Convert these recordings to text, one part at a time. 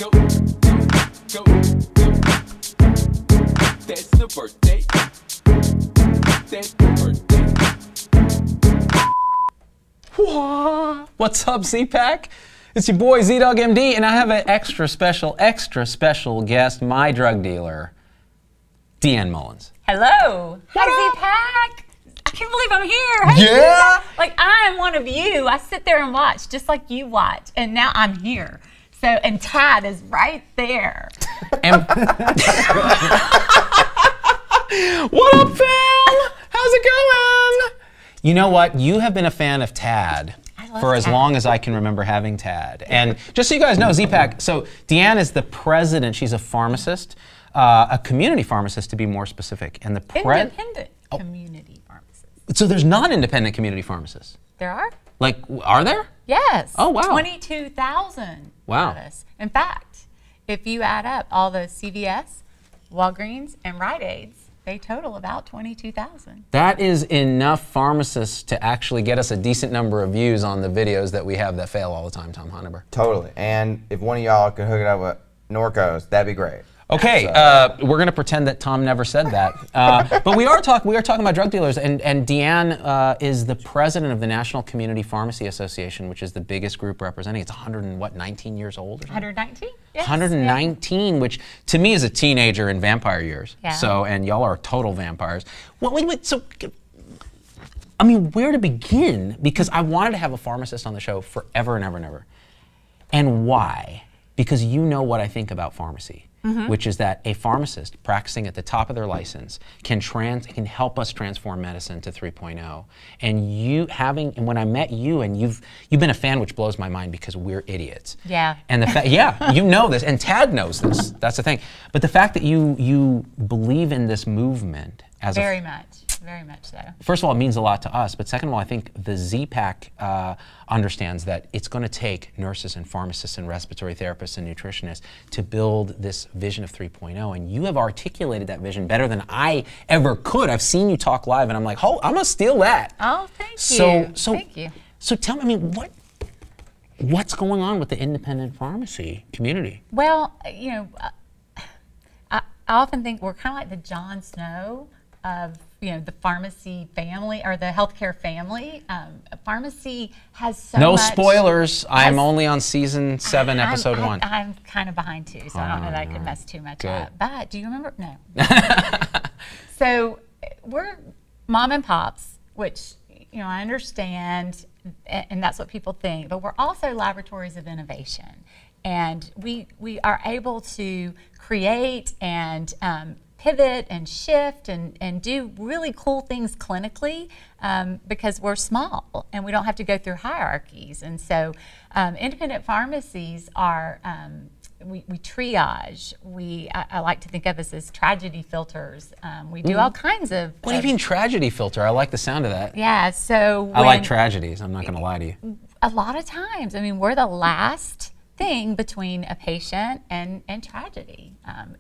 Go, go, go. That's the birthday. That's the birthday. What's up, Z-Pack? It's your boy Z-Dog MD, and I have an extra special guest, my drug dealer, DeAnn Mullins. Hello. Hi, Z-Pack. I can't believe I'm here. Hey, Yeah. like, I am one of you. I sit there and watch just like you watch, and now I'm here. So, and Tad is right there. And what up, fam? How's it going? You know what? You have been a fan of Tad for as long as I can remember having Tad. And just so you guys know, Z-Pack, so DeAnn is the president. She's a pharmacist, a community pharmacist to be more specific. And the Independent community pharmacist. So there's non-independent community pharmacists? There are? Like, are there? Yes. Oh, wow. 22,000. Wow. In fact, if you add up all the CVS, Walgreens, and Rite Aids, they total about 22,000. That is enough pharmacists to actually get us a decent number of views on the videos that we have that fail all the time, Tom Honeber. Totally. And if one of y'all could hook it up with Norcos, that'd be great. Okay, we're going to pretend that Tom never said that. But we are talking about drug dealers, and DeAnn is the president of the National Community Pharmacy Association, which is the biggest group representing. It's 19 years old or something? 119? Yes. 119, which to me is a teenager in vampire years. Yeah. So, and y'all are total vampires. Well, wait, so, I mean, where to begin? Because I wanted to have a pharmacist on the show forever and ever and ever. And why? Because you know what I think about pharmacy. Which is that a pharmacist practicing at the top of their license can help us transform medicine to 3.0. And when I met you, and you've been a fan, which blows my mind because we're idiots. Yeah. And yeah, you know this, and Tad knows this. That's the thing. But the fact that you believe in this movement as very much so. First of all, it means a lot to us, but second of all, I think the Z-Pack understands that it's going to take nurses and pharmacists and respiratory therapists and nutritionists to build this vision of 3.0, and you have articulated that vision better than I ever could. I've seen you talk live, and I'm like, oh, I'm going to steal that. Oh, thank you. Thank you. So tell me, I mean, what's going on with the independent pharmacy community? Well, you know, I often think we're kind of like the Jon Snow of, you know, the pharmacy family or the healthcare family. Pharmacy has so no much. No spoilers. I'm only on season 7, episode 1. I'm kind of behind too, so I don't know that I could mess too much up. But do you remember? No. So we're mom and pops, which, you know, I understand, and that's what people think. But we're also laboratories of innovation, and we are able to create and pivot and shift and do really cool things clinically because we're small and we don't have to go through hierarchies. And so independent pharmacies are, we triage. I like to think of us as tragedy filters. We do all kinds of... What do you mean tragedy filter? I like the sound of that. Yeah, so... I like tragedies, I'm not going to lie to you. A lot of times, I mean, we're the last thing between a patient and tragedy.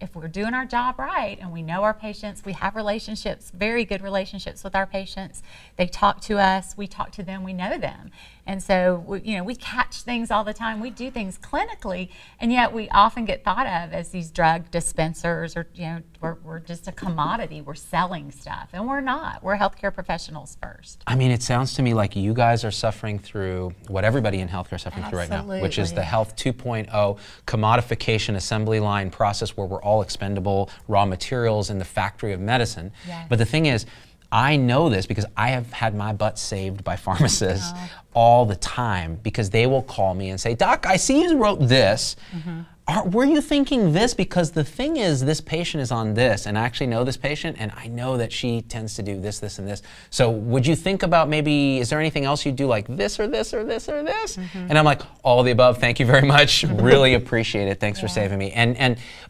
If we're doing our job right and we know our patients, we have relationships, very good relationships with our patients. They talk to us, we talk to them, we know them. And so, we catch things all the time. We do things clinically, and yet we often get thought of as these drug dispensers, or, we're just a commodity. We're selling stuff, and we're not. We're healthcare professionals first. I mean, it sounds to me like you guys are suffering through what everybody in healthcare is suffering through right now, which is the Health 2.0 commodification assembly line process where we're all expendable raw materials in the factory of medicine. Yes. But the thing is, I know this because I have had my butt saved by pharmacists all the time, because they will call me and say, Doc, I see you wrote this. Were you thinking this? Because the thing is, this patient is on this, and I actually know this patient, and I know that she tends to do this, this, and this. So would you think about maybe, is there anything else you do like this or this or this or this? And I'm like, all of the above, thank you very much. Really appreciate it. Thanks for saving me.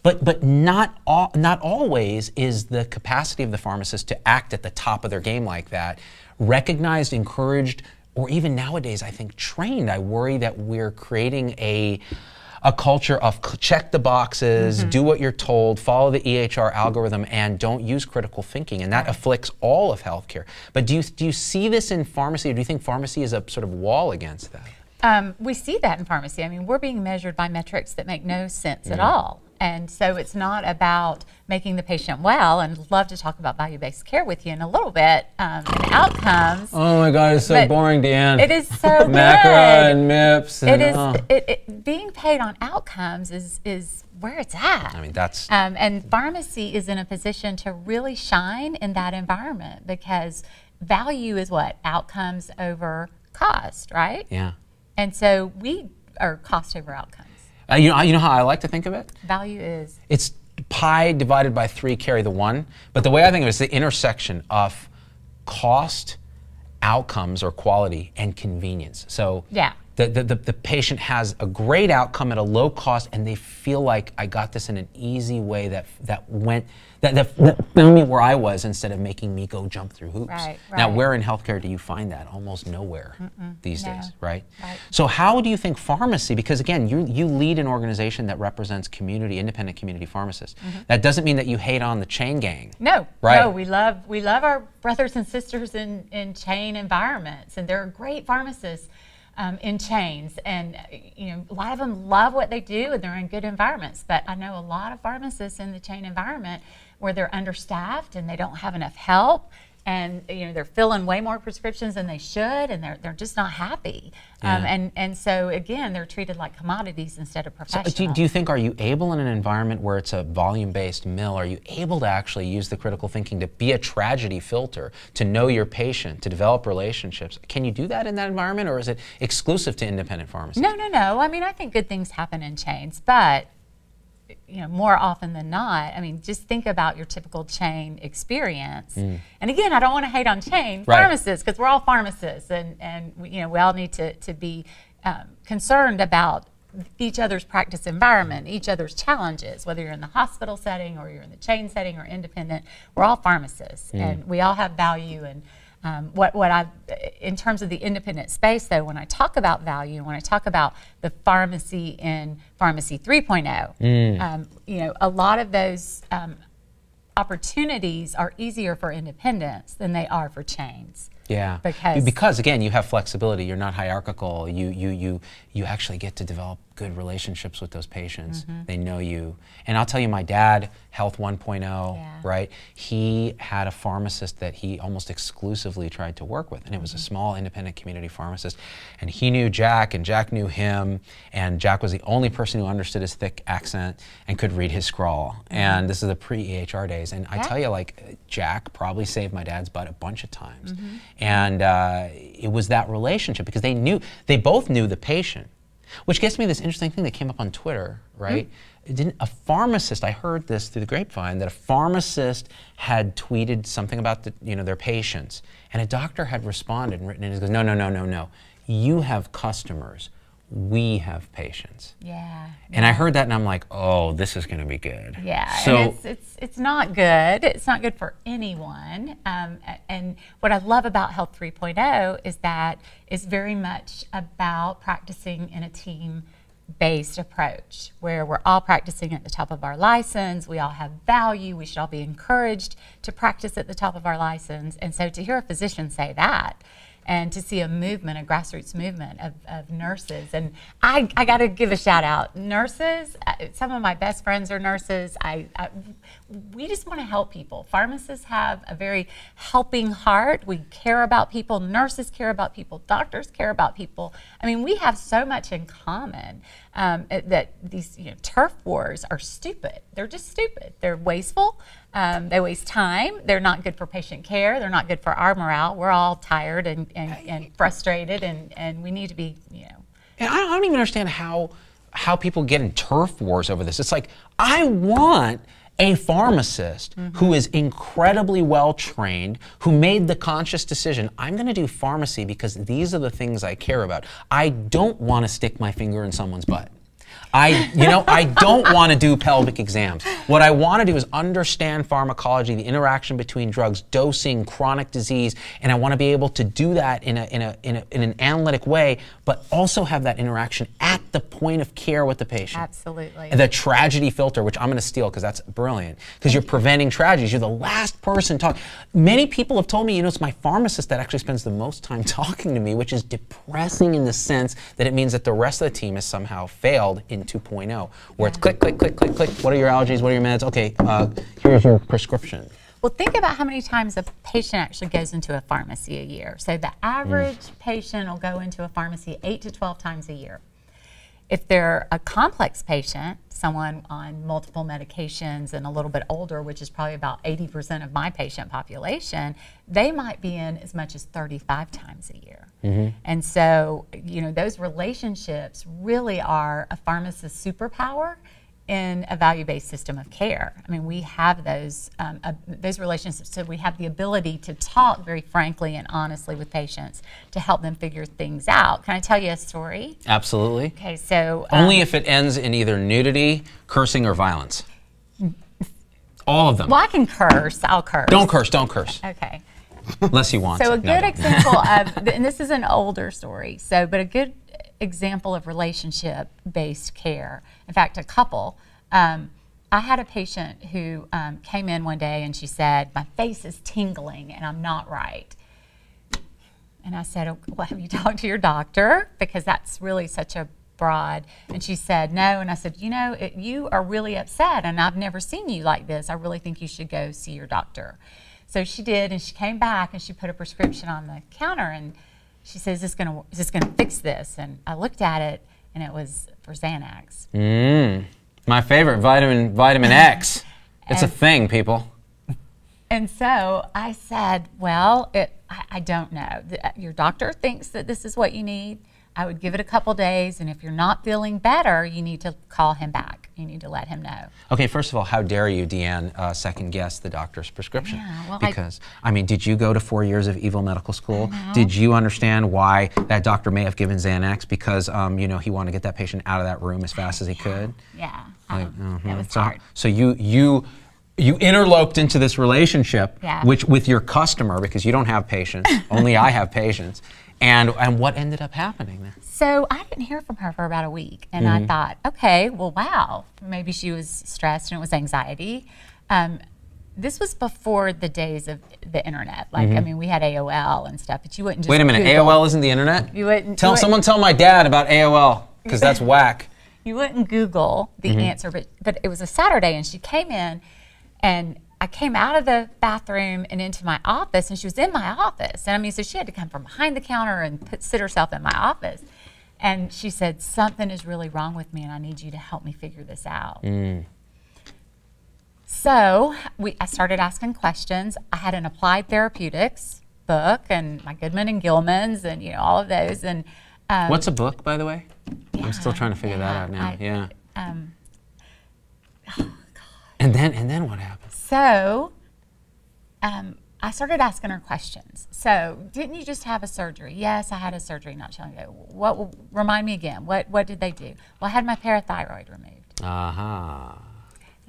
But not always is the capacity of the pharmacist to act at the top of their game like that recognized, encouraged, or even nowadays, I think, trained. I worry that we're creating a culture of check the boxes, do what you're told, follow the EHR algorithm, and don't use critical thinking. And that afflicts all of healthcare. But do you see this in pharmacy, or do you think pharmacy is a sort of wall against that? We see that in pharmacy. I mean, we're being measured by metrics that make no sense at all. And so it's not about making the patient well, and love to talk about value-based care with you in a little bit, and outcomes. Oh my God, it's so boring, DeAnn. It is so MACRA and MIPS. And being paid on outcomes is where it's at. I mean, that's... and pharmacy is in a position to really shine in that environment, because value is what? Outcomes over cost, right? Yeah. And so we are cost over outcomes. You know how I like to think of it? Value is? It's pi divided by 3, carry the 1. But the way I think of it is the intersection of cost, outcomes, or quality, and convenience. So yeah. The patient has a great outcome at a low cost, and they feel like I got this in an easy way that found me where I was instead of making me go jump through hoops. Right. Now, where in healthcare do you find that? Almost nowhere these days, right? So how do you think pharmacy, because again, you lead an organization that represents independent community pharmacists. That doesn't mean that you hate on the chain gang. No, right? No, we love our brothers and sisters in chain environments, and there are great pharmacists in chains, and a lot of them love what they do and they're in good environments. But I know a lot of pharmacists in the chain environment where they're understaffed and they don't have enough help, and they're filling way more prescriptions than they should, and they're just not happy. And so again, they're treated like commodities instead of professionals. So do you think, are you able in an environment where it's a volume-based mill, are you able to actually use the critical thinking to be a tragedy filter, to know your patient, to develop relationships? Can you do that in that environment, or is it exclusive to independent pharmacists? No. I mean, I think good things happen in chains, but more often than not, I mean, just think about your typical chain experience. And again, I don't want to hate on chain pharmacists, because we're all pharmacists, and we all need to be concerned about each other's practice environment, each other's challenges, whether you're in the hospital setting or you're in the chain setting or independent. We're all pharmacists, and we all have value. And in terms of the independent space, though, when I talk about value, when I talk about the pharmacy in Pharmacy 3.0, a lot of those opportunities are easier for independents than they are for chains. Yeah, because again, you have flexibility. You're not hierarchical. You actually get to develop good relationships with those patients. They know you. And I'll tell you, my dad, Health 1.0, right? He had a pharmacist that he almost exclusively tried to work with, and it was a small independent community pharmacist. And he knew Jack, and Jack knew him, and Jack was the only person who understood his thick accent and could read his scrawl. And this is the pre-EHR days. And I tell you, like, Jack probably saved my dad's butt a bunch of times. And it was that relationship, because they both knew the patient. Which gets me this interesting thing that came up on Twitter, right? A pharmacist, I heard this through the grapevine, that a pharmacist had tweeted something about their patients, and a doctor had responded and written in and goes, no. You have customers. We have patients. Yeah. And I heard that, and I'm like, oh, this is going to be good. Yeah. So and it's not good. It's not good for anyone. And what I love about Health 3.0 is that it's very much about practicing in a team-based approach, where we're all practicing at the top of our license. We all have value. We should all be encouraged to practice at the top of our license. And so to hear a physician say that, and to see a movement, a grassroots movement of nurses. And I got to give a shout out. Nurses, some of my best friends are nurses. We just want to help people. Pharmacists have a very helping heart. We care about people. Nurses care about people. Doctors care about people. I mean, we have so much in common that these turf wars are stupid. They're just stupid. They're wasteful. They waste time. They're not good for patient care. They're not good for our morale. We're all tired and frustrated, and we need to be, And I don't even understand how people get in turf wars over this. It's like, I want a pharmacist who is incredibly well trained, who made the conscious decision, I'm going to do pharmacy because these are the things I care about. I don't want to stick my finger in someone's butt. I don't want to do pelvic exams. What I want to do is understand pharmacology, the interaction between drugs, dosing, chronic disease, and I want to be able to do that in an analytic way, but also have that interaction at the point of care with the patient. Absolutely. The tragedy filter, which I'm going to steal because that's brilliant, because you're preventing tragedies. You're the last person talking. Many people have told me, it's my pharmacist that actually spends the most time talking to me, which is depressing in the sense that it means that the rest of the team has somehow failed in 2.0, where it's click, click, click, click, click. What are your allergies? What are your meds? Okay, here's your prescription. Well, think about how many times a patient actually goes into a pharmacy a year. So the average patient will go into a pharmacy 8 to 12 times a year. If they're a complex patient, someone on multiple medications and a little bit older, which is probably about 80% of my patient population, they might be in as much as 35 times a year. And so, those relationships really are a pharmacist's superpower in a value-based system of care. I mean, we have those relationships, so we have the ability to talk very frankly and honestly with patients to help them figure things out. Can I tell you a story? Absolutely. Okay, so only if it ends in either nudity, cursing, or violence. All of them. Well, I can curse. I'll curse. Don't curse. Don't curse. Okay. Unless you want. So to. a good example of, and this is an older story. But a good example of relationship-based care. In fact, a couple. I had a patient who came in one day and she said, "My face is tingling and I'm not right." And I said, "Well, have you talked to your doctor? Because that's really such a broad." And she said, "No." And I said, "You are really upset and I've never seen you like this. I really think you should go see your doctor." So she did, and she came back and she put a prescription on the counter and she says, is this gonna fix this? And I looked at it and it was for Xanax. My favorite, vitamin X. It's a thing, people. And so I said, well, I don't know. Your doctor thinks that this is what you need. I would give it a couple days, and if you're not feeling better, you need to call him back. You need to let him know. Okay, first of all, how dare you, DeAnn, second guess the doctor's prescription? Yeah, well, because, did you go to 4 years of evil medical school? Did you understand why that doctor may have given Xanax because, he wanted to get that patient out of that room as fast as he could? Yeah, Like, it was hard. So you interloped into this relationship with your customer because you don't have patients. Only I have patients. And what ended up happening there? So I didn't hear from her for about a week, and I thought, okay, well, wow, maybe she was stressed and it was anxiety. This was before the days of the internet. Like, we had AOL and stuff, but you wouldn't just Wait a minute, Google. AOL isn't the internet? You wouldn't. Someone tell my dad about AOL, because that's whack. You wouldn't Google the answer, but it was a Saturday, and she came in, and I came out of the bathroom and into my office, and she was in my office. And so she had to come from behind the counter and sit herself in my office. And she said, "Something is really wrong with me, and I need you to help me figure this out." So I started asking questions. I had an applied therapeutics book, and my Goodman and Gilman's, and all of those. And what's a book, by the way? I'm still trying to figure that out now. Oh, and then what happened? So, I started asking her questions. So, didn't you just have a surgery? Yes, I had a surgery not too long ago. Remind me again, what did they do? Well, I had my parathyroid removed.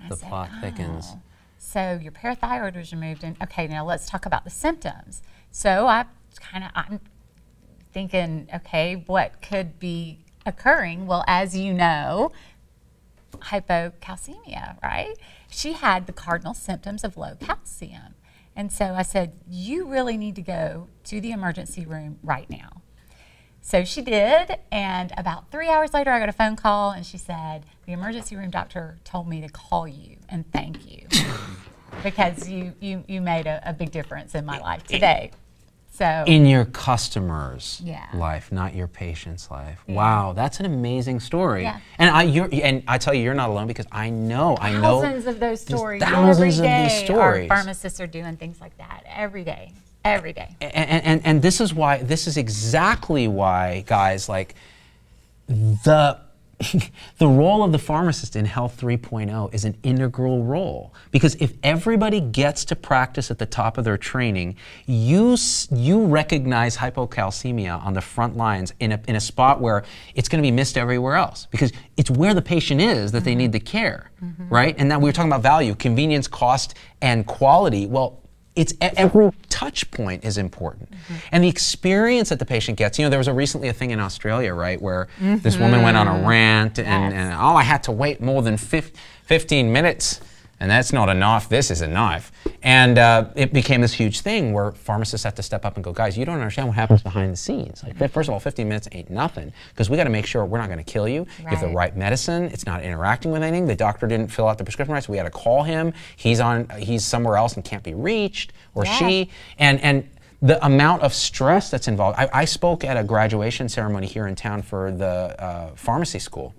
The plot thickens. So, your parathyroid was removed, and okay, now let's talk about the symptoms. So, I'm thinking, okay, what could be occurring? Well, as you know, hypocalcemia, right? She had the cardinal symptoms of low calcium. And so I said, you really need to go to the emergency room right now. So she did, and about 3 hours later I got a phone call and she said, the emergency room doctor told me to call you and thank you because you made a big difference in my life today. So in your customer's life, not your patient's life. Yeah. Wow, that's an amazing story. Yeah. And I tell you, you're not alone because I know thousands of those stories. Thousands every day of these stories. Our pharmacists are doing things like that every day. Every day. And this is exactly why, guys, like the the role of the pharmacist in Health 3.0 is an integral role, because if everybody gets to practice at the top of their training, you recognize hypocalcemia on the front lines in a spot where it's going to be missed everywhere else, because it's where the patient is that they need the care, right? And now we were talking about value, convenience, cost, and quality. Well, it's every touch point is important. And the experience that the patient gets, you know, there was recently a thing in Australia, right, where this woman went on a rant and oh, I had to wait more than 15 minutes, and that's not enough, this is enough. And it became this huge thing where pharmacists have to step up and go, guys, you don't understand what happens behind the scenes. Like, first of all, 15 minutes ain't nothing, because we got to make sure we're not going to kill you. You have the right medicine, it's not interacting with anything, the doctor didn't fill out the prescription right, so we got to call him, he's somewhere else and can't be reached, or she, and the amount of stress that's involved. I spoke at a graduation ceremony here in town for the pharmacy school,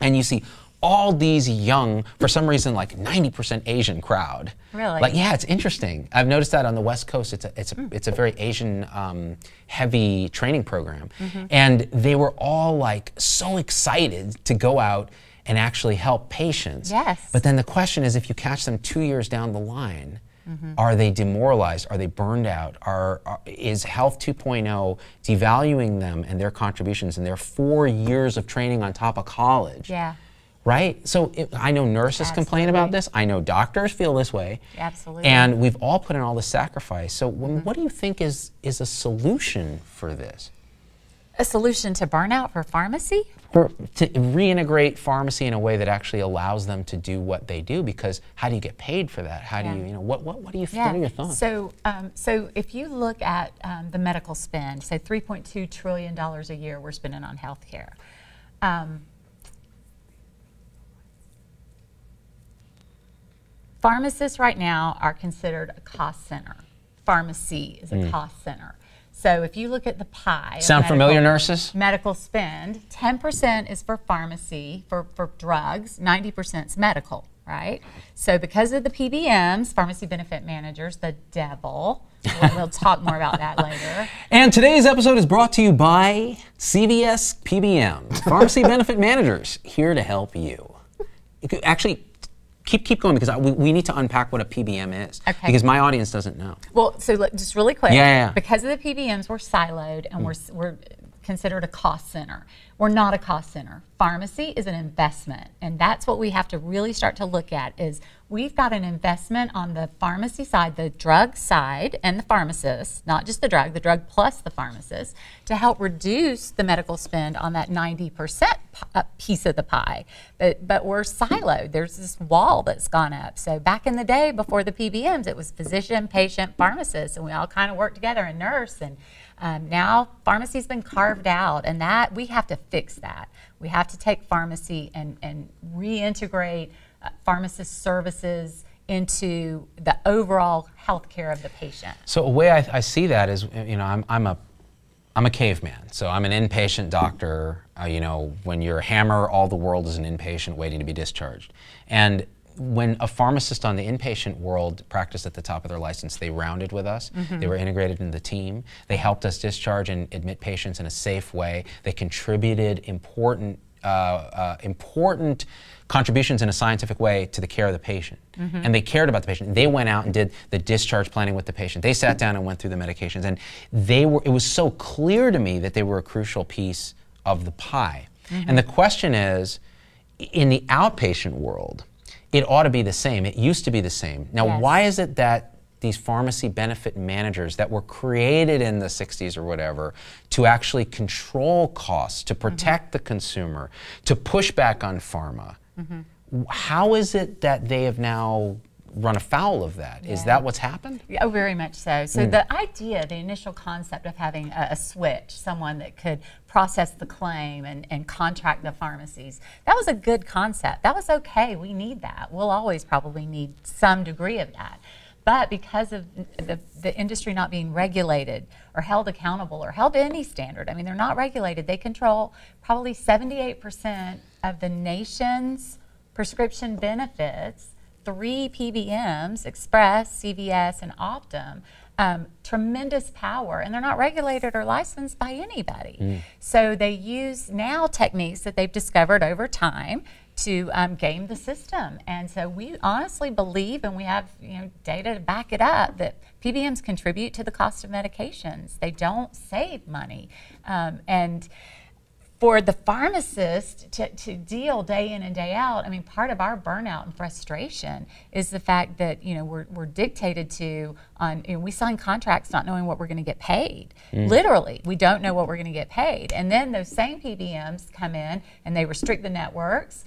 and you see all these young, for some reason, like 90% Asian crowd. Really? Like, yeah, it's interesting. I've noticed that on the West Coast, it's a very Asian heavy training program, and they were all like so excited to go out and actually help patients. Yes. But then the question is, if you catch them 2 years down the line, are they demoralized? Are they burned out? Is Health 2.0 devaluing them and their contributions and their 4 years of training on top of college? Yeah. Right? So I know nurses complain about this. I know doctors feel this way. Absolutely. And we've all put in all the sacrifice. So what do you think is a solution for this? A solution to burnout for pharmacy? To reintegrate pharmacy in a way that actually allows them to do what they do, because how do you get paid for that? How do you, what do you think? What are your thoughts? So, so if you look at the medical spend, say $3.2 trillion a year we're spending on healthcare. Pharmacists right now are considered a cost center. Pharmacy is a cost center. So if you look at the pie, sound familiar, nurses? Medical spend, 10% is for pharmacy, for drugs, 90% is medical, right? So because of the PBMs, pharmacy benefit managers, the devil, we'll talk more about that later. And today's episode is brought to you by CVS PBM, pharmacy benefit managers, here to help you. Actually, keep going, because we need to unpack what a PBM is, because my audience doesn't know. Well, so just really quick, yeah. Because of the PBMs, we're siloed and we're considered a cost center. We're not a cost center. Pharmacy is an investment, and that's what we have to really start to look at. Is we've got an investment on the pharmacy side, the drug side, and the pharmacist, not just the drug plus the pharmacist, to help reduce the medical spend on that 90% piece of the pie. But we're siloed. There's this wall that's gone up. So back in the day, before the PBMs, it was physician, patient, pharmacist, and we all kind of worked together, and nurse. And now pharmacy's been carved out, and that we have to fix that. We have to take pharmacy and reintegrate pharmacist services into the overall health care of the patient. So a way I see that is, I'm a caveman. So I'm an inpatient doctor. When you're a hammer, all the world is an inpatient waiting to be discharged. And when a pharmacist on the inpatient world practiced at the top of their license, they rounded with us. They were integrated in the team. They helped us discharge and admit patients in a safe way. They contributed important contributions in a scientific way to the care of the patient. And they cared about the patient. They went out and did the discharge planning with the patient. They sat down and went through the medications. And it was so clear to me that they were a crucial piece of the pie. And the question is, in the outpatient world, it ought to be the same. It used to be the same. Now, why is it that these pharmacy benefit managers that were created in the 60s or whatever to actually control costs, to protect the consumer, to push back on pharma, how is it that they have now run afoul of that? Is that what's happened? Oh, very much so. So the idea, the initial concept of having a switch, someone that could process the claim and contract the pharmacies, that was a good concept. That was okay. We need that. We'll always probably need some degree of that. But because of the industry not being regulated or held accountable or held to any standard, I mean, they're not regulated. They control probably 78% of the nation's prescription benefits. 3 PBMs, Express, CVS, and Optum, tremendous power, and they're not regulated or licensed by anybody. So they use now techniques that they've discovered over time to game the system. And so we honestly believe, and we have data to back it up, that PBMs contribute to the cost of medications. They don't save money. And for the pharmacist to deal day in and day out, I mean, part of our burnout and frustration is the fact that we're dictated to on. We sign contracts not knowing what we're going to get paid. Literally, we don't know what we're going to get paid, and then those same PBMs come in and they restrict the networks.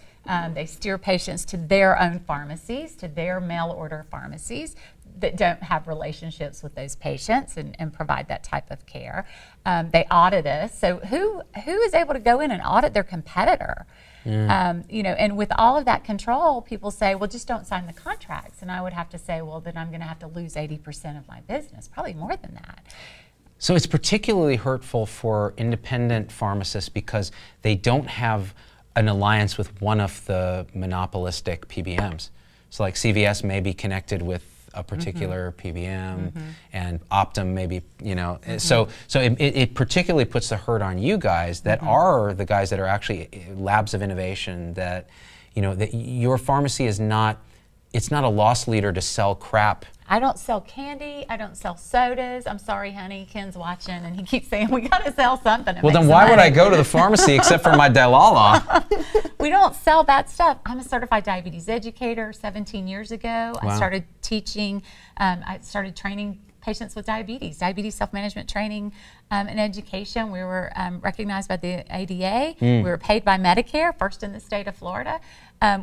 They steer patients to their own pharmacies, to their mail order pharmacies that don't have relationships with those patients and provide that type of care. They audit us. So who is able to go in and audit their competitor? And with all of that control, people say, well, just don't sign the contracts. And I would have to say, well, then I'm going to have to lose 80% of my business, probably more than that. So it's particularly hurtful for independent pharmacists because they don't have an alliance with one of the monopolistic PBMs. So like CVS may be connected with a particular PBM, and Optum maybe, so it particularly puts the hurt on you guys that are the guys that are actually labs of innovation, that, that your pharmacy is not, it's not a loss leader to sell crap. I don't sell candy. I don't sell sodas. I'm sorry, honey. Ken's watching, and he keeps saying, we got to sell something. Well, then why would I go to the pharmacy except for my Dylala? We don't sell that stuff. I'm a certified diabetes educator 17 years ago. Wow. I started teaching, I started training patients with diabetes self-management training and education. We were recognized by the ADA. We were paid by Medicare, first in the state of Florida.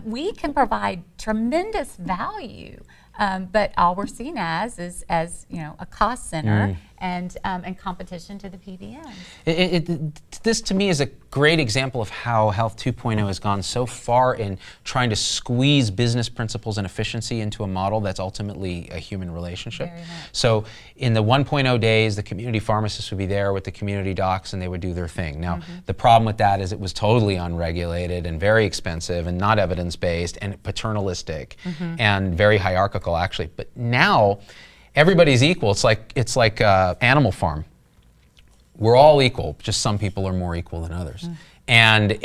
We can provide tremendous value. But all we're seen as is a cost center and competition to the PBMs. This to me is a great example of how Health 2.0 has gone so far in trying to squeeze business principles and efficiency into a model that's ultimately a human relationship. So in the 1.0 days, the community pharmacists would be there with the community docs and they would do their thing. Now, the problem with that is it was totally unregulated and very expensive and not evidence-based and paternalistic and very hierarchical, actually. But now everybody's equal. It's like Animal Farm. We're all equal, just some people are more equal than others. And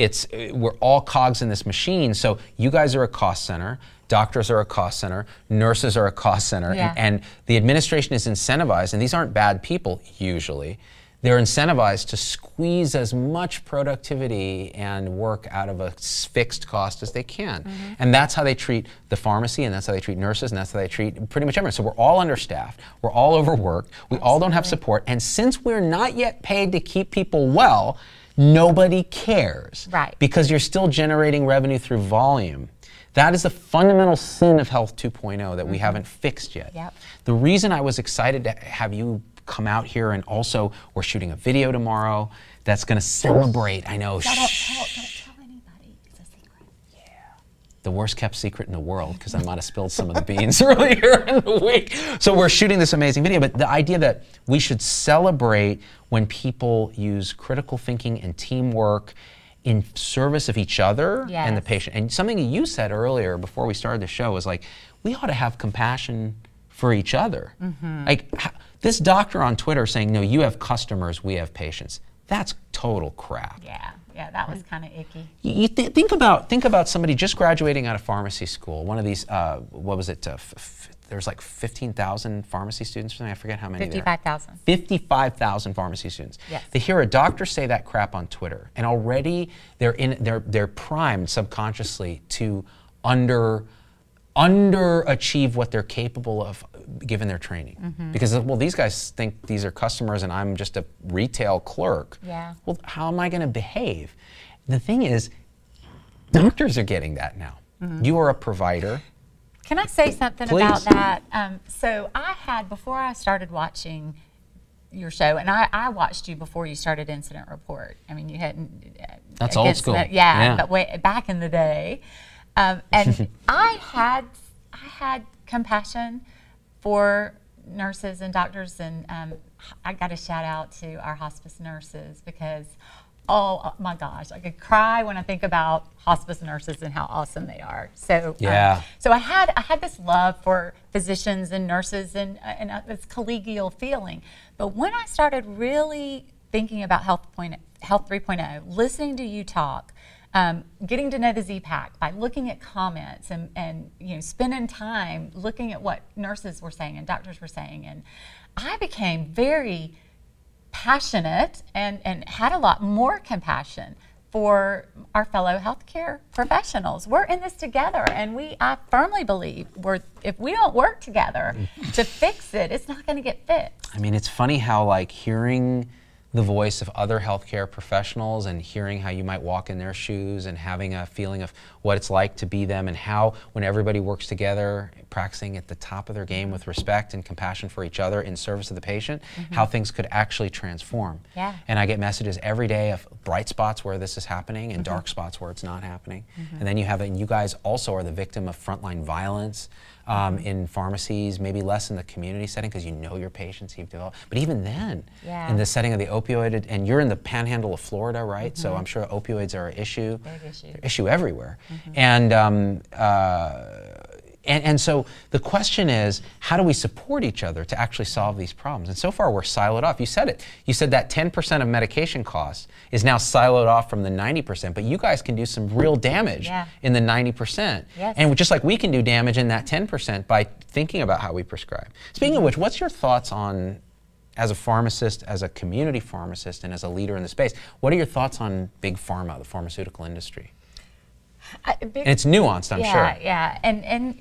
we're all cogs in this machine. So you guys are a cost center, doctors are a cost center, nurses are a cost center, and the administration is incentivized, and these aren't bad people usually. They're incentivized to squeeze as much productivity and work out of a fixed cost as they can. And that's how they treat the pharmacy, and that's how they treat nurses, and that's how they treat pretty much everyone. So we're all understaffed, we're all overworked, we all don't have support, and since we're not yet paid to keep people well, nobody cares. Right. Because you're still generating revenue through volume. That is the fundamental sin of Health 2.0 that we haven't fixed yet. The reason I was excited to have you come out here, and also we're shooting a video tomorrow that's going to celebrate. I know. Don't tell anybody. It's a secret. Yeah. The worst kept secret in the world, because I might have spilled some of the beans earlier in the week. So we're shooting this amazing video, but the idea that we should celebrate when people use critical thinking and teamwork in service of each other and the patient. And something that you said earlier before we started the show was like, we ought to have compassion for each other. Like, this doctor on Twitter saying, no, you have customers, we have patients. That's total crap. Yeah, that was kind of icky. You think about somebody just graduating out of pharmacy school. One of these, what was it? There's like 15,000 pharmacy students or something. I forget how many. 55,000. 55,000 pharmacy students. Yes. They hear a doctor say that crap on Twitter, and already they're primed subconsciously to underachieve what they're capable of given their training. Because, well, these guys think these are customers and I'm just a retail clerk. Well, how am I going to behave? The thing is, doctors are getting that now. You are a provider. Can I say something about that? So I had, before I started watching your show, and I watched you before you started Incident Report. I mean, you hadn't. That's old school. But way back in the day. And I had compassion for nurses and doctors, and I got a shout out to our hospice nurses, because Oh my gosh, I could cry when I think about hospice nurses and how awesome they are. So so I had this love for physicians and nurses and this collegial feeling. But when I started really thinking about Health 3.0, listening to you talk, getting to know the Z-Pack by looking at comments and spending time looking at what nurses were saying and doctors were saying, and I became very passionate and had a lot more compassion for our fellow healthcare professionals. We're in this together, and I firmly believe if we don't work together to fix it, it's not going to get fixed. I mean, it's funny how like hearing the voice of other healthcare professionals and hearing how you might walk in their shoes and having a feeling of what it's like to be them, and how when everybody works together, practicing at the top of their game with respect and compassion for each other in service of the patient, how things could actually transform. Yeah. And I get messages every day of bright spots where this is happening and dark spots where it's not happening. And then and you guys also are the victim of frontline violence in pharmacies, maybe less in the community setting because you know your patients you've developed. But even then, in the setting of the opioid, and you're in the panhandle of Florida, right? So I'm sure opioids are an issue. Big issue. They're an issue everywhere. And so the question is, how do we support each other to actually solve these problems? And so far we're siloed off. You said it. You said that 10% of medication costs is now siloed off from the 90%, but you guys can do some real damage in the 90%. Yes. And just like we can do damage in that 10% by thinking about how we prescribe. Speaking of which, what's your thoughts on, as a pharmacist, as a community pharmacist, and as a leader in the space, what are your thoughts on big pharma, the pharmaceutical industry? And it's nuanced, I'm sure. Yeah, and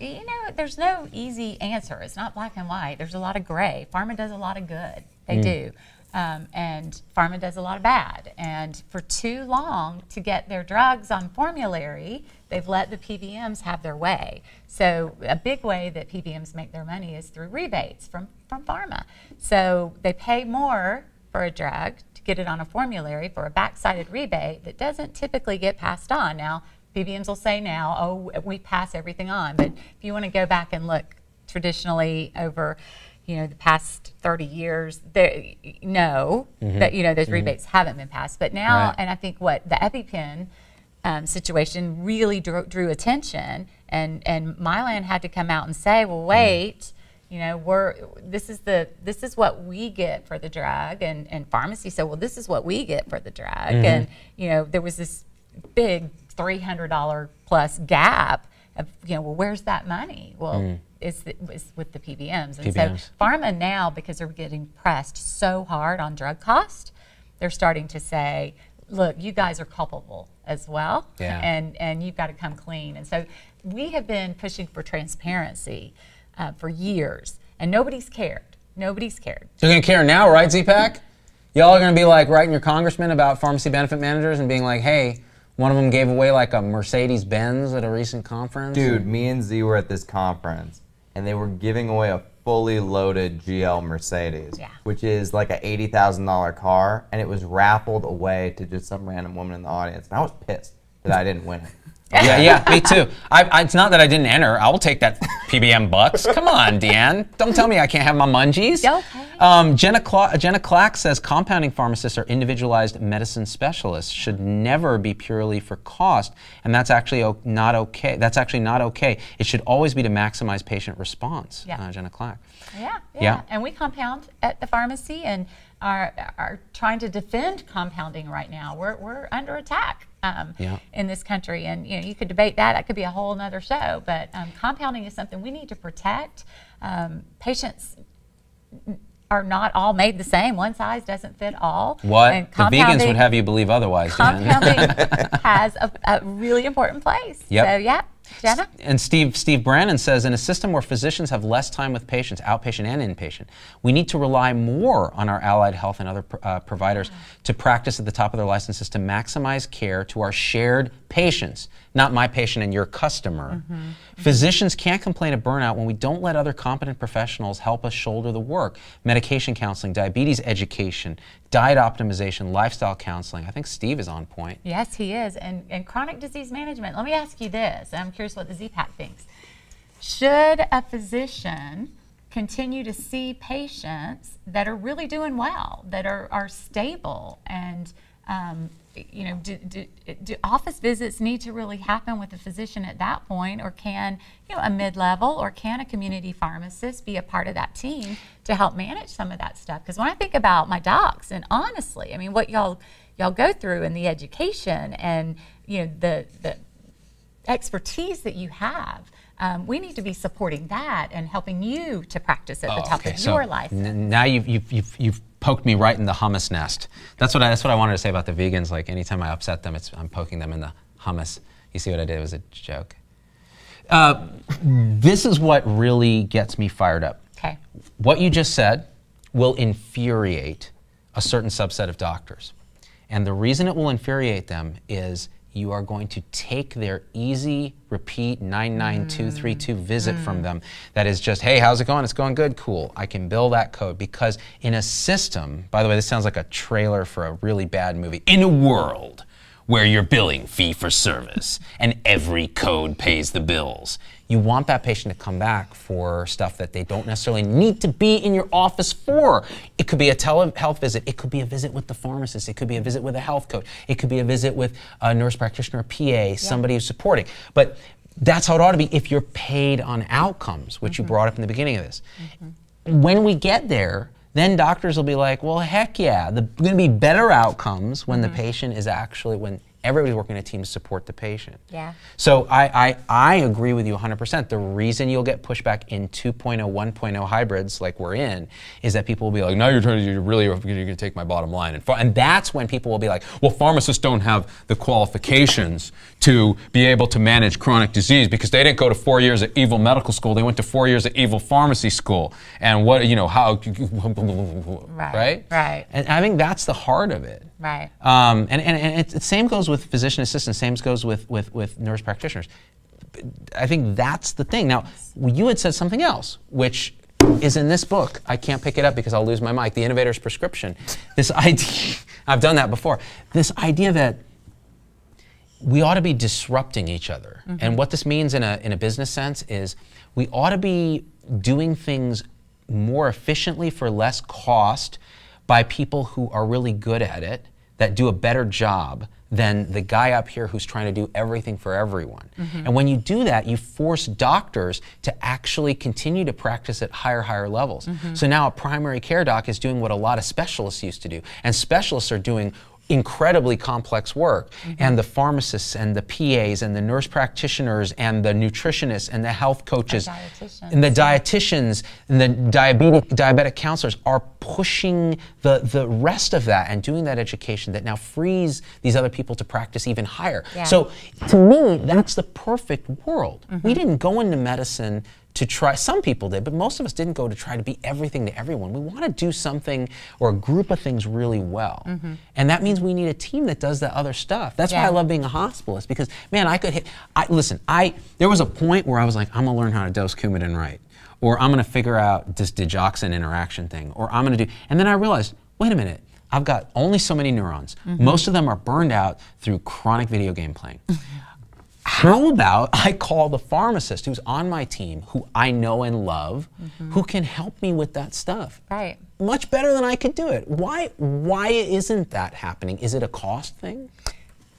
there's no easy answer. It's not black and white. There's a lot of gray. Pharma does a lot of good. They do. And pharma does a lot of bad. And for too long, to get their drugs on formulary, they've let the PBMs have their way. So a big way that PBMs make their money is through rebates from pharma. So they pay more for a drug to get it on a formulary for a back-sided rebate that doesn't typically get passed on. Now, PBMs will say now, oh, we pass everything on. But if you want to go back and look traditionally over, the past 30 years, those rebates haven't been passed. But now, and I think what the EpiPen situation really drew attention, and Mylan had to come out and say, well, wait, this is what we get for the drug, and pharmacy said, well, this is what we get for the drug, and there was this big $300 plus gap of, well, where's that money? Well, it's with the PBMs. And so pharma now, because they're getting pressed so hard on drug cost, they're starting to say, look, you guys are culpable as well, and you've got to come clean. And so we have been pushing for transparency for years, and nobody's cared. Nobody's cared. You're going to care now, right, Z-Pack? Y'all are going to be like writing your congressman about pharmacy benefit managers and being like, hey, one of them gave away like a Mercedes-Benz at a recent conference. Dude, me and Z were at this conference, and they were giving away a fully loaded GL Mercedes, which is like a $80,000 car, and it was raffled away to just some random woman in the audience. And I was pissed that I didn't win it. Yeah, me too. It's not that I didn't enter. I will take that PBM bucks. Come on, DeAnn. Don't tell me I can't have my mungies. Okay. Jenna Clack says compounding pharmacists are individualized medicine specialists, should never be purely for cost, and that's actually not okay. That's actually not okay. It should always be to maximize patient response. Jenna Clack. Yeah. And we compound at the pharmacy and are trying to defend compounding right now. We're under attack. In this country, and you could debate that. That could be a whole nother show. But compounding is something we need to protect. Patients are not all made the same. One size doesn't fit all. What? And the vegans would have you believe otherwise. Compounding has a really important place. So yeah. Jenna? And Steve Brannon says, in a system where physicians have less time with patients, outpatient and inpatient, we need to rely more on our allied health and other providers to practice at the top of their licenses to maximize care to our shared patients, not my patient and your customer. Physicians can't complain of burnout when we don't let other competent professionals help us shoulder the work. Medication counseling, diabetes education, diet optimization, lifestyle counseling. I think Steve is on point. Yes, he is. And chronic disease management. Let me ask you this. I'm curious what the Z-Pack thinks. Should a physician continue to see patients that are really doing well, that are stable and you know, do office visits need to really happen with the physician at that point, or can, you know, a mid-level or can a community pharmacist be a part of that team to help manage some of that stuff? Because when I think about my docs, and honestly, I mean, what y'all go through and the education and, you know, the expertise that you have, we need to be supporting that and helping you to practice at the top of your life. Now you've poked me right in the hummus nest. That's what I wanted to say about the vegans. Like anytime I upset them, I'm poking them in the hummus. You see what I did? It was a joke. This is what really gets me fired up. Okay. What you just said will infuriate a certain subset of doctors. And the reason it will infuriate them is you are going to take their easy, repeat 99232 visit from them that is just, hey, how's it going? It's going good, cool. I can bill that code, because in a system, by the way, this sounds like a trailer for a really bad movie, in a world where you're billing fee for service and every code pays the bills, you want that patient to come back for stuff that they don't necessarily need to be in your office for. It could be a telehealth visit. It could be a visit with the pharmacist. It could be a visit with a health coach. It could be a visit with a nurse practitioner, a PA, somebody who's supporting. But that's how it ought to be if you're paid on outcomes, which you brought up in the beginning of this. When we get there, then doctors will be like, well, heck yeah, there's going to be better outcomes when the patient is actually, when everybody's working in a team to support the patient. Yeah. So I agree with you 100%. The reason you'll get pushback in 2.0, 1.0 hybrids like we're in is that people will be like, no, you're going to take my bottom line. And that's when people will be like, well, pharmacists don't have the qualifications to be able to manage chronic disease because they didn't go to 4 years at evil medical school. They went to 4 years at evil pharmacy school. And what, you know, how, right? Right. And I think that's the heart of it. Right. And the same goes with physician assistants, same goes with nurse practitioners. I think that's the thing. Now, you had said something else, which is in this book. I can't pick it up because I'll lose my mic. The Innovator's Prescription. This idea, I've done that before. This idea that we ought to be disrupting each other. And what this means in a business sense is we ought to be doing things more efficiently for less cost by people who are really good at it, that do a better job than the guy up here who's trying to do everything for everyone. And when you do that, you force doctors to actually continue to practice at higher levels. So now a primary care doc is doing what a lot of specialists used to do, and specialists are doing incredibly complex work, and the pharmacists and the PAs and the nurse practitioners and the nutritionists and the health coaches and the dietitians and the diabetic counselors are pushing the rest of that and doing that education that now frees these other people to practice even higher. So to me, that's the perfect world. We didn't go into medicine to try, some people did, but most of us didn't go to try to be everything to everyone. We want to do something or a group of things really well. And that means we need a team that does that other stuff. That's why I love being a hospitalist, because man, there was a point where I was like, I'm gonna learn how to dose Coumadin right, or I'm gonna figure out this digoxin interaction thing, or I'm gonna do, and then I realized, wait a minute, I've got only so many neurons. Most of them are burned out through chronic video game playing. How about I call the pharmacist who's on my team, who I know and love, who can help me with that stuff? Right. Much better than I could do it. Why isn't that happening? Is it a cost thing?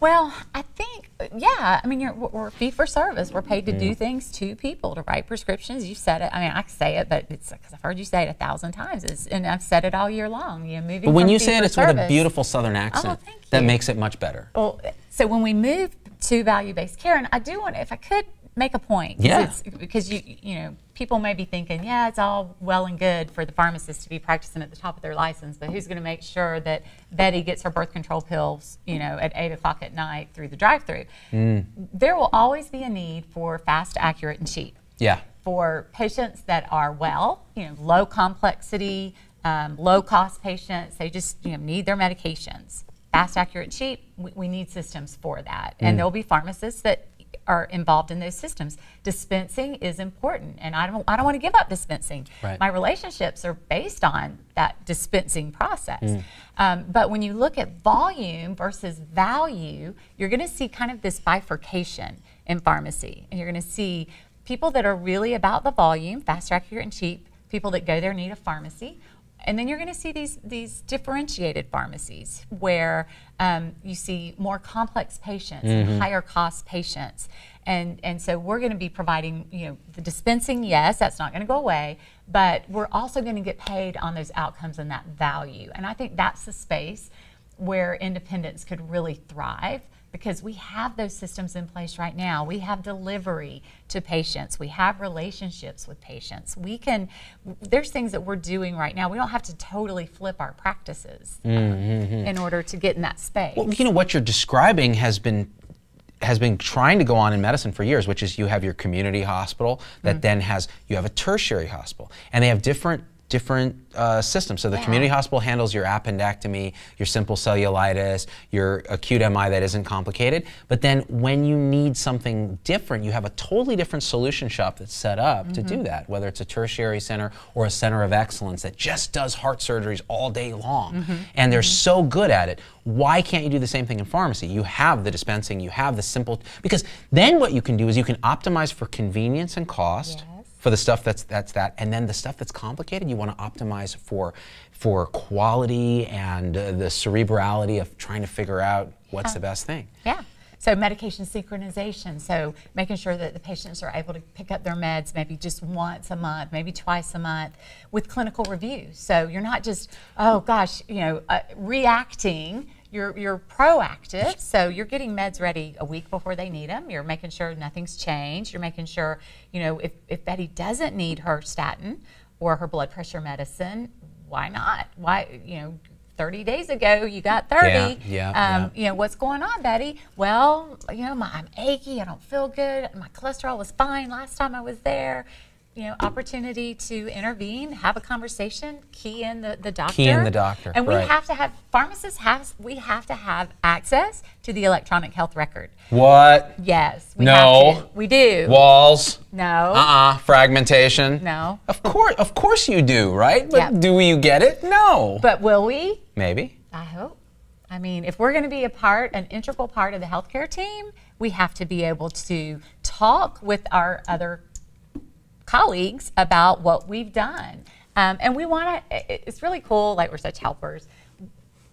Well, I think, yeah. I mean, we're fee for service. We're paid to do things to people, to write prescriptions. You said it. I mean, I say it, but it's because I've heard you say it 1,000 times, and I've said it all year long. You know, moving. But when from you fee say it, for it's with a service. beautiful Southern accent that makes it much better. Well, so when we move to value-based care, and I do want, if I could make a point, because you know, people may be thinking, yeah, it's all well and good for the pharmacist to be practicing at the top of their license, but who's going to make sure that Betty gets her birth control pills, you know, at 8 o'clock at night through the drive-through? There will always be a need for fast, accurate, and cheap. Yeah. For patients that are well, you know, low complexity, low cost patients, they just, you know, need their medications. Fast, accurate, cheap, we need systems for that. And there'll be pharmacists that are involved in those systems. Dispensing is important, and I don't want to give up dispensing. Right. My relationships are based on that dispensing process. But when you look at volume versus value, you're going to see kind of this bifurcation in pharmacy. And you're going to see people that are really about the volume, fast, accurate, and cheap, people that go there need a pharmacy, And then you're going to see these differentiated pharmacies where you see more complex patients and higher cost patients. And so we're going to be providing, the dispensing, yes, that's not going to go away, but we're also going to get paid on those outcomes and that value. And I think that's the space where independents could really thrive, because we have those systems in place right now. We have delivery to patients. We have relationships with patients. There's things that we're doing right now. We don't have to totally flip our practices in order to get in that space. Well, what you're describing has been trying to go on in medicine for years, which is you have your community hospital that then you have a tertiary hospital, and they have different systems. So the community hospital handles your appendectomy, your simple cellulitis, your acute MI that isn't complicated. But then when you need something different, you have a totally different solution shop that's set up to do that, whether it's a tertiary center or a center of excellence that just does heart surgeries all day long. And they're so good at it. Why can't you do the same thing in pharmacy? You have the dispensing, you have the simple, because then what you can do is you can optimize for convenience and cost. For the stuff that's that, and then the stuff that's complicated, you want to optimize for quality and the cerebrality of trying to figure out what's the best thing. Yeah. So medication synchronization, so making sure that the patients are able to pick up their meds maybe just once a month, maybe twice a month, with clinical reviews. So you're not just, oh gosh, reacting. You're proactive, so you're getting meds ready a week before they need them. You're making sure nothing's changed. You're making sure, if Betty doesn't need her statin or her blood pressure medicine, why not? Why, 30 days ago you got 30. What's going on, Betty? Well, I'm achy. I don't feel good. My cholesterol was fine last time I was there. Opportunity to intervene, have a conversation, key in the doctor. Key in the doctor, and we have to have, pharmacists have to have access to the electronic health record. What? Yes. We no. have to. We do. Walls? No. Fragmentation? No. Of course you do, right? But do you get it? No. But will we? Maybe. I hope. I mean, if we're going to be an integral part of the healthcare team, we have to be able to talk with our other colleagues about what we've done, and we want to. It's really cool. Like, we're such helpers.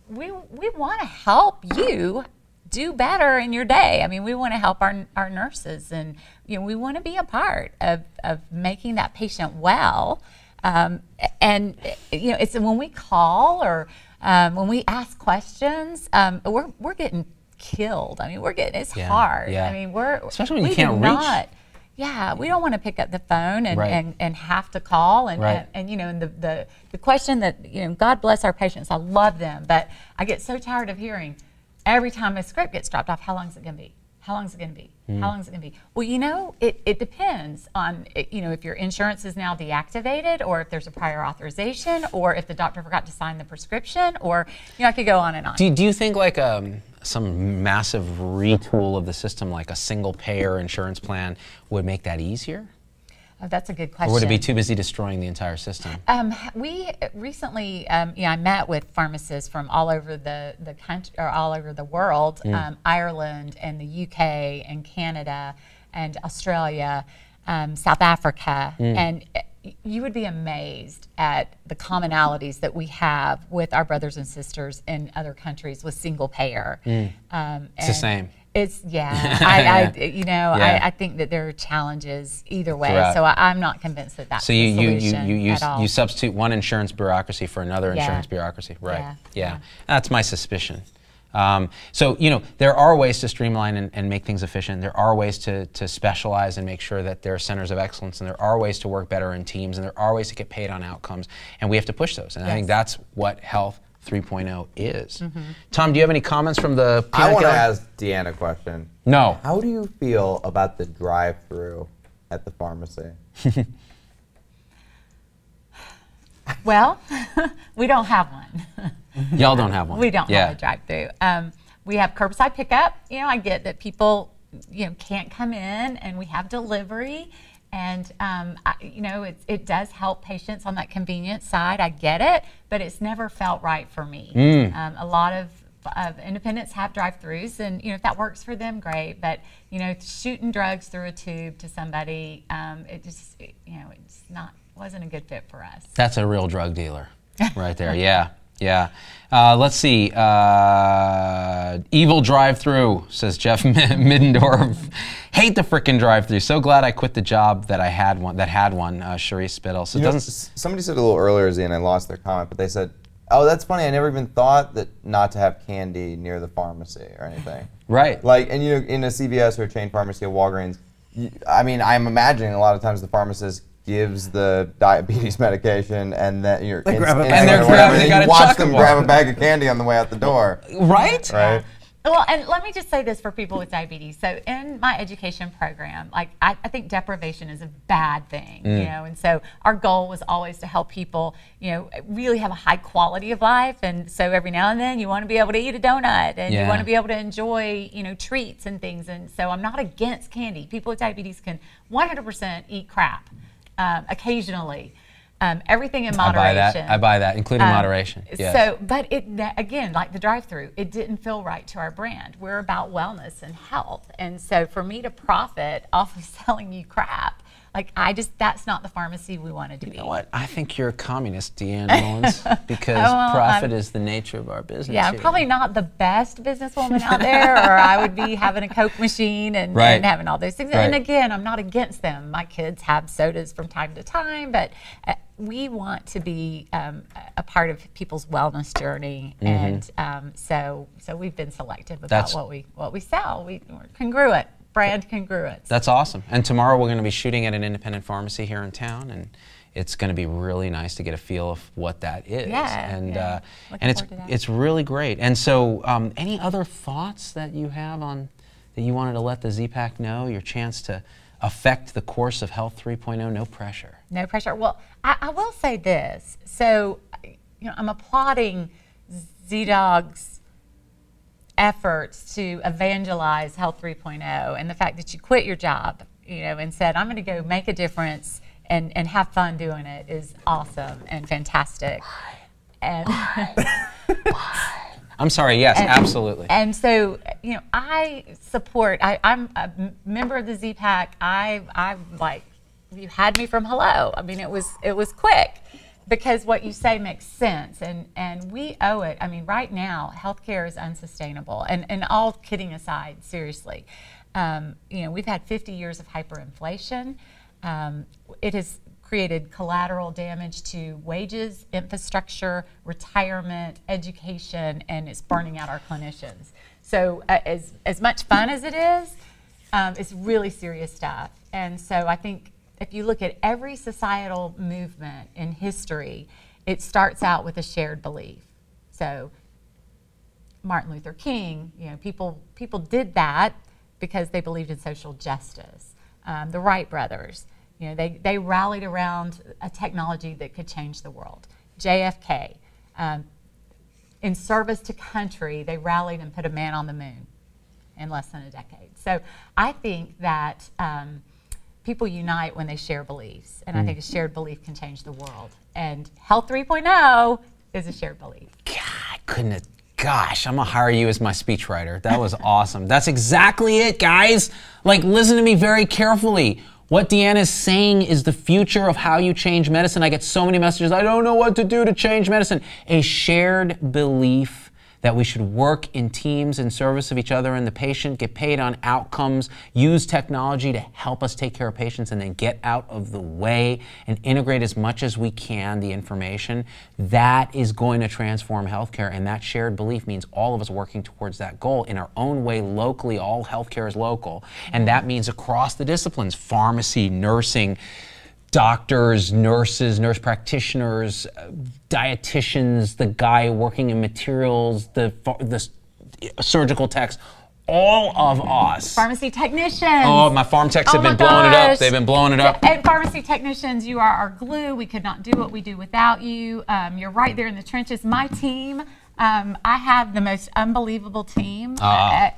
We want to help you do better in your day. I mean, we want to help our nurses, and we want to be a part of making that patient well. And it's when we call or when we ask questions, we're getting killed. I mean, it's hard. I mean, especially when you can't reach. Yeah, we don't want to pick up the phone and have to call and the question that God bless our patients, I love them, but I get so tired of hearing every time a script gets dropped off, how long is it going to be? How long is it going to be? How long is it going to be? Well, it depends on if your insurance is now deactivated, or if there's a prior authorization, or if the doctor forgot to sign the prescription, or I could go on and on. Do you think like some massive retool of the system, like a single payer insurance plan, would make that easier? Oh, that's a good question. Or would it be too busy destroying the entire system? We recently, I met with pharmacists from all over the country, or all over the world, Ireland and the UK and Canada and Australia, South Africa, and you would be amazed at the commonalities that we have with our brothers and sisters in other countries with single payer. It's the same. It's I think that there are challenges either way. Correct. So I'm not convinced that that's the solution at all. You substitute one insurance bureaucracy for another insurance bureaucracy, right? Yeah. That's my suspicion. So there are ways to streamline and make things efficient. There are ways to specialize and make sure that there are centers of excellence, and there are ways to work better in teams, and there are ways to get paid on outcomes, and we have to push those. And I think that's what Health 3.0 is. Tom, do you have any comments from the peanut I want to gallery? ask DeAnn a question. No. How do you feel about the drive-through at the pharmacy? Well, we don't have one. Y'all don't have one. We don't have a drive-through. We have curbside pickup. I get that people, can't come in, and we have delivery, and it does help patients on that convenience side. I get it, but it's never felt right for me. A lot of independents have drive-throughs, and if that works for them, great. But shooting drugs through a tube to somebody, it just wasn't a good fit for us. That's a real drug dealer. right there. Yeah, yeah. Let's see. Evil drive-through, says Jeff Middendorf. Hate the frickin' drive-through. So glad I quit the job that I had one. Cherise Spittle. So it doesn't. Somebody said a little earlier, Z, and I lost their comment, but they said, "Oh, that's funny. I never even thought that not to have candy near the pharmacy or anything." Right. Like, and you know, in a CVS or a chain pharmacy at Walgreens, I mean, I'm imagining a lot of times the pharmacist gives the diabetes medication, and then you're they watch them grab a bag of candy on the way out the door. Right. Right. Well, and let me just say this for people with diabetes. So in my education program, like I think deprivation is a bad thing, you know, and so our goal was always to help people, you know, really have a high quality of life. And so every now and then you want to be able to eat a donut, and you want to be able to enjoy, you know, treats and things. And so I'm not against candy. People with diabetes can 100% eat crap occasionally. Everything in moderation. I buy that, including moderation. Yes. So, but it again, like the drive-through, it didn't feel right to our brand. We're about wellness and health, and so for me to profit off of selling you crap, like that's not the pharmacy we wanted to be. You know what? I think you're a communist, DeAnn Mullins, because profit is the nature of our business. Yeah, I'm probably not the best businesswoman out there, or I would be having a Coke machine and having all those things. Right. And again, I'm not against them. My kids have sodas from time to time, but we want to be a part of people's wellness journey, and so we've been selective about what we sell. We're congruent. Brand congruence. That's awesome. And tomorrow we're going to be shooting at an independent pharmacy here in town, and it's going to be really nice to get a feel of what that is. Yeah, and it's really great. And so, any other thoughts that you have on that you wanted to let the Z-Pack know? Your chance to affect the course of Health 3.0. No pressure. No pressure. Well, I will say this. So, you know, I'm applauding Z-Dog's efforts to evangelize Health 3.0, and the fact that you quit your job, you know, and said, I'm going to go make a difference and have fun doing it is awesome and fantastic. And I'm sorry, yes, absolutely. And so, you know, I support, I'm a member of the Z-Pack. I like, you had me from hello. I mean, it was quick. Because what you say makes sense, and we owe it. I mean, right now, healthcare is unsustainable. And all kidding aside, seriously, you know, we've had 50 years of hyperinflation. It has created collateral damage to wages, infrastructure, retirement, education, and it's burning out our clinicians. So as much fun as it is, it's really serious stuff. And so I think, if you look at every societal movement in history, it starts out with a shared belief. So Martin Luther King, you know, people did that because they believed in social justice. The Wright brothers, you know, they rallied around a technology that could change the world. JFK, in service to country, they rallied and put a man on the moon in less than a decade. So I think that people unite when they share beliefs, and I think a shared belief can change the world. And Health 3.0 is a shared belief. God, gosh, I'm gonna hire you as my speechwriter. That was awesome. That's exactly it, guys. Like, listen to me very carefully. What DeAnn is saying is the future of how you change medicine. I get so many messages, I don't know what to do to change medicine. A shared belief that we should work in teams in service of each other and the patient, get paid on outcomes, use technology to help us take care of patients, and then get out of the way and integrate as much as we can the information. That is going to transform healthcare, and that shared belief means all of us working towards that goal in our own way locally. All healthcare is local, and that means across the disciplines, pharmacy, nursing, doctors, nurses, nurse practitioners, dietitians, the guy working in materials, the surgical techs, all of us. Pharmacy technicians. Oh, my farm techs have been blowing it up. They've been blowing it up. And pharmacy technicians, you are our glue. We could not do what we do without you. You're right there in the trenches. My team, I have the most unbelievable team back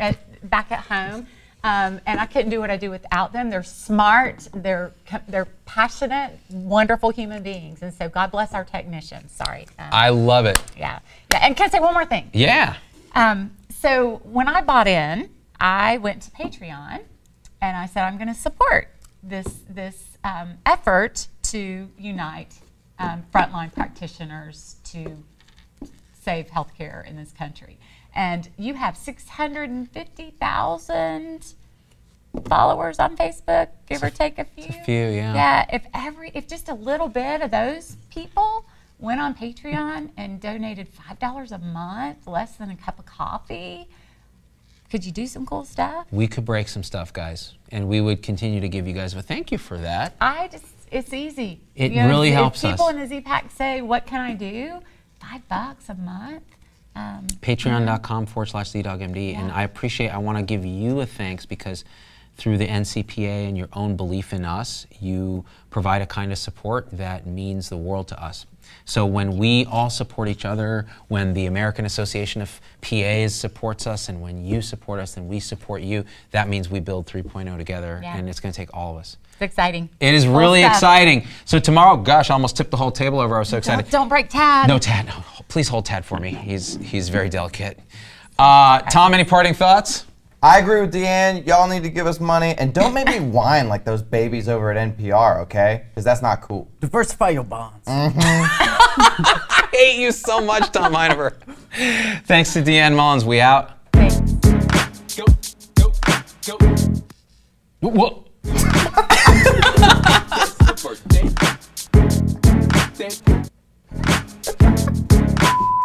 at home. And I couldn't do what I do without them. They're smart, they're passionate, wonderful human beings. And so God bless our technicians. Sorry. I love it. Yeah. And can I say one more thing? Yeah. So when I bought in, I went to Patreon and I said, I'm going to support this effort to unite frontline practitioners to save healthcare in this country. And you have 650,000 followers on Facebook, give or take a few. A few, yeah. Yeah, if just a little bit of those people went on Patreon and donated $5 a month, less than a cup of coffee, could you do some cool stuff? We could break some stuff, guys, and we would continue to give you guys a thank you for that. It's easy. It really helps us. People in the Z-Pack say, what can I do? $5 a month. Patreon.com/ZDoggMD, and I want to give you a thanks because through the NCPA and your own belief in us, you provide a kind of support that means the world to us. So when we all support each other, when the American Association of PAs supports us, and when you support us and we support you, that means we build 3.0 together, and it's going to take all of us. It's exciting. It is really exciting. So tomorrow, gosh, I almost tipped the whole table over. I was so excited. Don't break Tad. No, Tad. No. Please hold Tad for me. He's very delicate. Tom, any parting thoughts? I agree with DeAnn. Y'all need to give us money, and don't make me whine like those babies over at NPR, okay? Because that's not cool. Diversify your bonds. I hate you so much, Tom Heinever. Thanks to DeAnn Mullins. We out. Thanks. Go, go, go. What?